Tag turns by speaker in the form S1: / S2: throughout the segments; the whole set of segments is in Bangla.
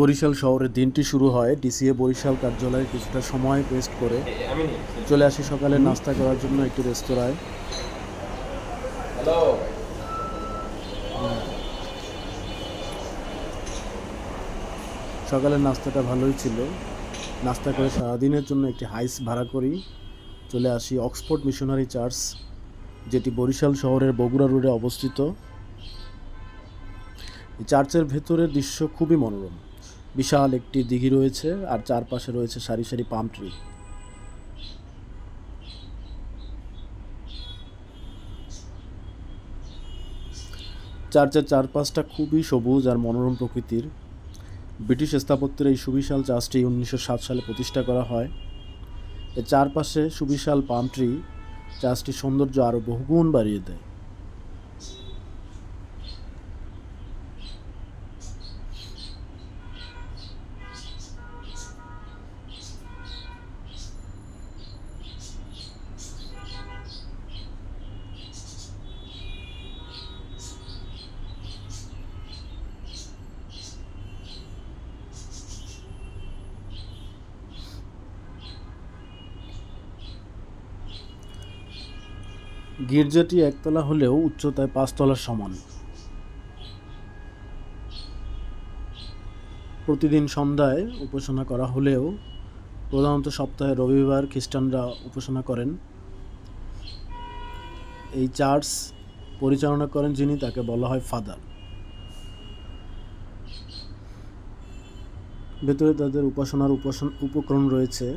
S1: বরিশাল শহরের দিনটি শুরু হয় ডিসিএ বরিশাল কার্যালয়ে কিছুটা সময় ওয়েস্ট করে চলে আসি সকালে নাস্তা করার জন্য একটি রেস্তোরাঁয়। সকালের নাস্তাটা ভালোই ছিল। নাস্তা করে সারাদিনের জন্য একটি হাইস ভাড়া করি চলে আসি অক্সফোর্ড মিশনারি চার্চ, যেটি বরিশাল শহরের বগুড়া রোডে অবস্থিত। এই চার্চের ভেতরের দৃশ্য খুবই মনোরম। বিশাল একটি দিঘি রয়েছে আর চারপাশে রয়েছে সারি সারি পাম ট্রি। চার্চের চারপাশটা খুবই সবুজ আর মনোরম প্রকৃতির। ব্রিটিশ স্থাপত্যের এই সুবিশাল চার্চটি 1907 সালে প্রতিষ্ঠা করা হয়। এর চারপাশে সুবিশাল পাম ট্রি চার্চটির সৌন্দর্য আরও বহুগুণ বাড়িয়ে দেয়। গির্জাটি একতলা হলেও উচ্চতায় 5 তলার সমান। প্রতিদিন সন্ধ্যায় উপাসনা করা হলেও প্রধানত সপ্তাহে রবিবার খ্রিস্টানরা উপাসনা করেন। এই চার্চ পরিচালনা করেন যিনি, তাকে বলা হয় ফাদার। ভেতরে তাদের উপাসনার উপকরণ রয়েছে।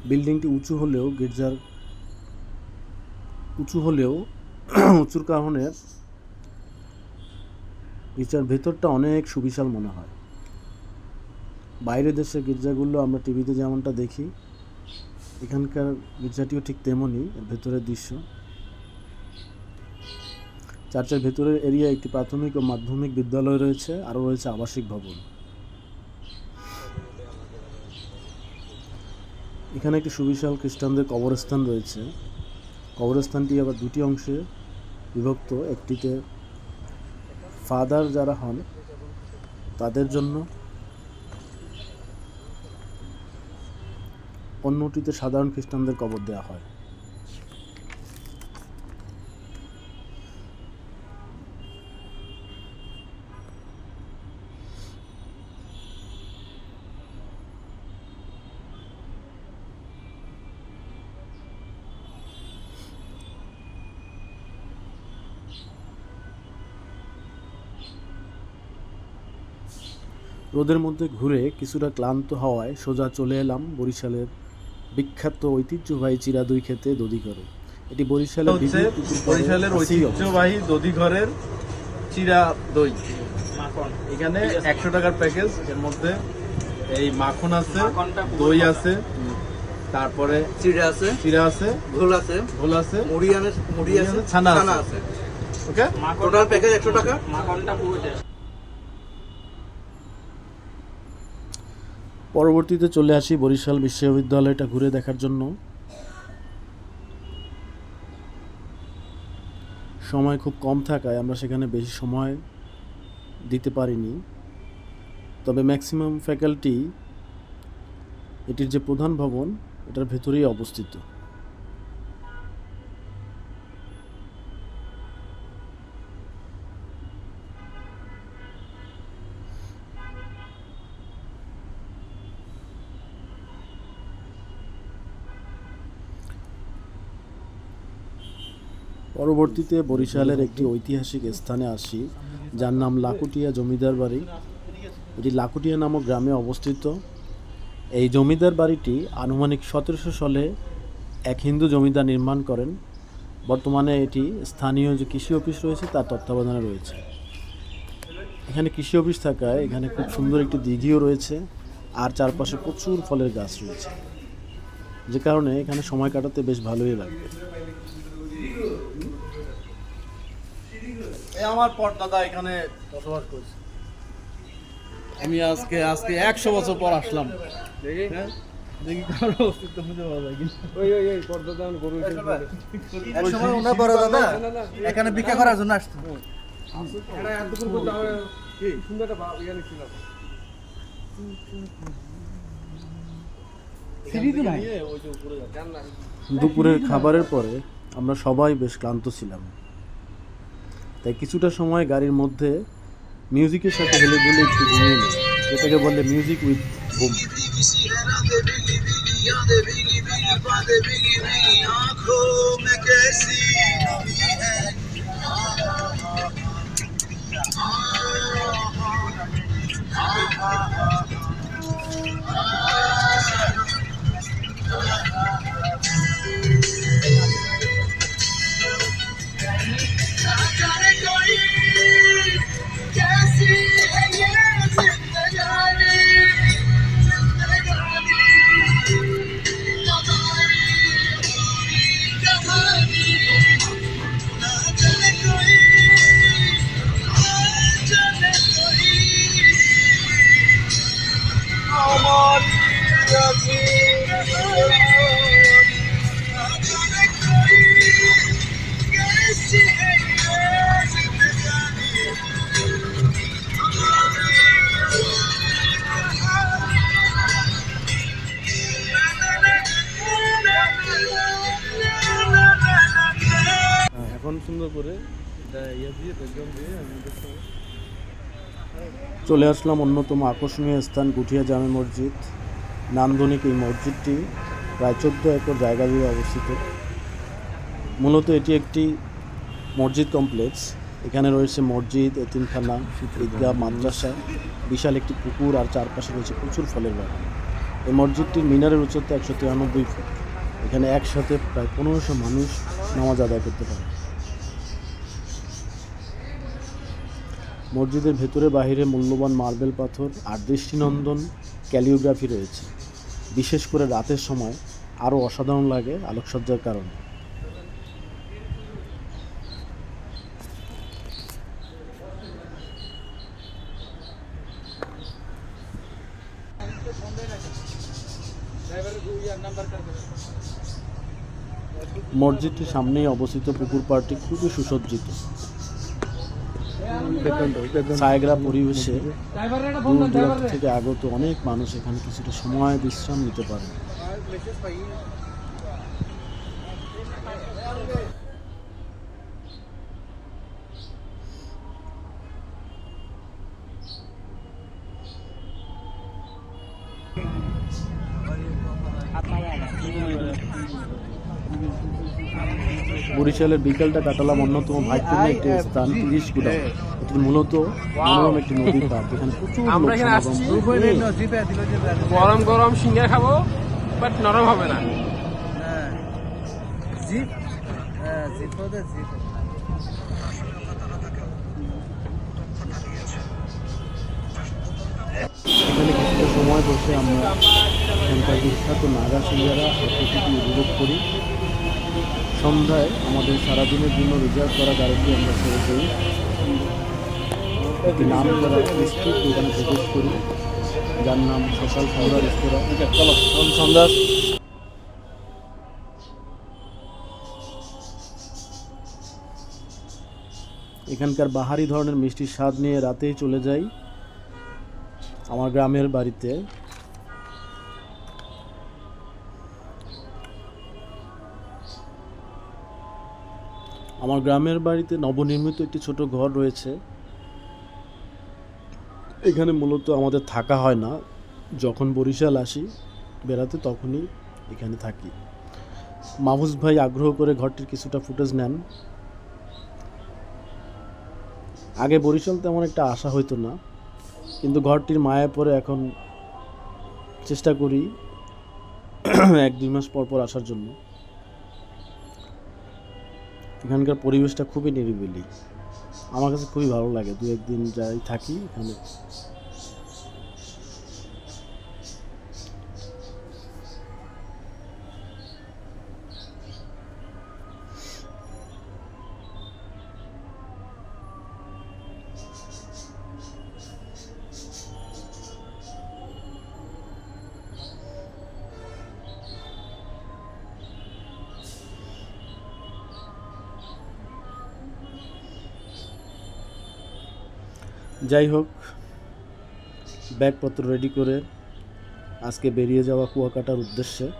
S1: বিল্ডিংটি উঁচু হলেও উঁচুর কারণে গির্জার ভেতরটা অনেক সুবিশাল মনে হয়। বাইরের দেশের গির্জাগুলো আমরা টিভিতে যেমনটা দেখি, এখানকার গির্জাটিও ঠিক তেমনই এর ভেতরের দৃশ্য। চার্চের ভেতরের এরিয়া একটি প্রাথমিক ও মাধ্যমিক বিদ্যালয় রয়েছে, আরও রয়েছে আবাসিক ভবন। এখানে একটি সুবিশাল খ্রিস্টানদের কবরস্থান রয়েছে। কবরস্থানটি আবার দুটি অংশে বিভক্ত, একটিতে ফাদার যারা হন তাদের জন্য, অন্যটিতে সাধারণ খ্রিস্টানদের কবর দেওয়া হয়। রোদের মধ্যে ঘুরে কিছুটা ক্লান্ত হওয়ায় সোজা চলে এলাম বরিশালের বিখ্যাত ঐতিহ্যবাহী চিরা দই খেতে দধিঘরে। এটি বরিশালের
S2: ঐতিহ্যবাহী দধিঘরের চিরা দই। এখানে 100 টাকার প্যাকেজ, এর মধ্যে এই মাখন আছে, দই আছে, তারপরে চিরা আছে, ঘোল আছে, মুড়ি আছে, ছানা আছে। ওকে, টোটাল প্যাকেজ 100 টাকা। মাখনটা পুরো টেস্ট।
S1: পরবর্তীতে চলে আসি বরিশাল বিশ্ববিদ্যালয়টা ঘুরে দেখার জন্য। সময় খুব কম থাকায় আমরা সেখানে বেশি সময় দিতে পারিনি, তবে ম্যাক্সিমাম ফ্যাকাল্টি এটির যে প্রধান ভবন এটার ভেতরেই অবস্থিত। পরবর্তীতে বরিশালের একটি ঐতিহাসিক স্থানে আসি, যার নাম লাকুটিয়া জমিদার বাড়ি। এটি লাকুটিয়া নামক গ্রামে অবস্থিত। এই জমিদার বাড়িটি আনুমানিক 1700 সালে এক হিন্দু জমিদার নির্মাণ করেন। বর্তমানে এটি স্থানীয় যে কৃষি অফিস রয়েছে তার তত্ত্বাবধানে রয়েছে। এখানে কৃষি অফিস থাকায় এখানে খুব সুন্দর একটি দিঘিও রয়েছে আর চারপাশে প্রচুর ফলের গাছ রয়েছে, যে কারণে এখানে সময় কাটাতে বেশ ভালোই লাগবে।
S2: আমার পরদাদা এখানে বসবাস করছে। আমি আজকে 100 বছর পর আসলাম। দেখি কারো অস্তিত্ব খুঁজে পাওয়া যায় কিনা। ওই পরদাদা গরু একসময় ওনা পরদাদা এখানে ভিক্ষা করার জন্য আসতো।
S1: দুপুরের খাবারের পরে আমরা সবাই বেশ ক্লান্ত ছিলাম, তাই কিছুটা সময় গাড়ির মধ্যে মিউজিকের সাথে হেলে দুলে একটু ঘুমিয়ে নিই, যেটাকে বলে মিউজিক উইথ ঘুম।
S2: এখন সুন্দর করে এটা ইয়ে দিয়ে ব্যাকগ্রাউন্ড দিয়ে আমি দেখতে
S1: চলে আসলাম অন্যতম আকর্ষণীয় স্থান গুঠিয়া জামে মসজিদ। নান্দনিক এই মসজিদটি প্রায় 14 একর জায়গা জুড়ে অবস্থিত। মূলত এটি একটি মসজিদ কমপ্লেক্স। এখানে রয়েছে মসজিদ, এতিমখানা, ঈদগাহ, মাদ্রাসা, বিশাল একটি পুকুর আর চারপাশে রয়েছে প্রচুর ফলের বাগান। এই মসজিদটির মিনারের উচ্চতা 193 ফুট। এখানে একসাথে প্রায় 1500 মানুষ নামাজ আদায় করতে পারে। মসজিদের ভেতরে বাহিরে মূল্যবান মার্বেল পাথর আর দৃষ্টিনন্দন ক্যালিওগ্রাফি রয়েছে। বিশেষ করে রাতের সময় আরও অসাধারণ লাগে আলোকসজ্জার কারণে। মসজিদটির সামনেই অবস্থিত পুকুর পাড়টি খুবই সুসজ্জিত। ছায়াগ্রা পরিবেশে দূর দূরান্ত থেকে আগত অনেক মানুষ এখানে কিছুটা সময় বিশ্রাম নিতে পারে। বরিশালের বিকেলটা কাটালাম অন্যতম ভাইপূর্ণ একটি স্থান তিরিশ গুদাম। এটি মূলত মনোরম একটি নদীর পাড়, যেখানে প্রচুর লোক সমাগম।
S3: গরম গরম সিঙ্গার খাবো, বাট নরম হবে না।
S1: এখানে কিছুটা সময় বসে আমরা এখানকার বিখ্যাত নাগা সিঙ্গারা আর প্রকৃতি উপভোগ করি। সন্ধ্যায় আমাদের সারাদিনের জন্য রিজার্ভ করা গাড়িটি আমরা ছেড়ে দিই। একটি নাম করা স্ট্রিট দোকানে প্রবেশ করি, যার নাম সকাল সন্ধ্যা রেস্তোরাঁ। চলো সন্ধ্যা। এখানকার বাহারি ধরনের মিষ্টির স্বাদ নিয়ে রাতেই চলে যাই আমার গ্রামের বাড়িতে। আমার গ্রামের বাড়িতে নবনির্মিত একটি ছোট ঘর রয়েছে। এখানে মূলত আমাদের থাকা হয় না, যখন বরিশাল আসি বেড়াতে তখনই এখানে থাকি। মাহফুজ ভাই আগ্রহ করে ঘরটির কিছুটা ফুটেজ নেন। আগে বরিশাল তেমন একটা আসা হইতো না, কিন্তু ঘরটির মায়া পড়ে এখন চেষ্টা করি 1-2 মাস পর পর আসার জন্য। এখানকার পরিবেশটা খুবই নিরিবিলি, আমার কাছে খুবই ভালো লাগে। 2-1 দিন যাই থাকি এখানে। যাই হোক, ব্যাগপত্র রেডি করে আজকে বেরিয়ে যাওয়া কুয়াকাটার উদ্দেশ্যে।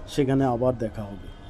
S1: সেখানে আবার দেখা হবে।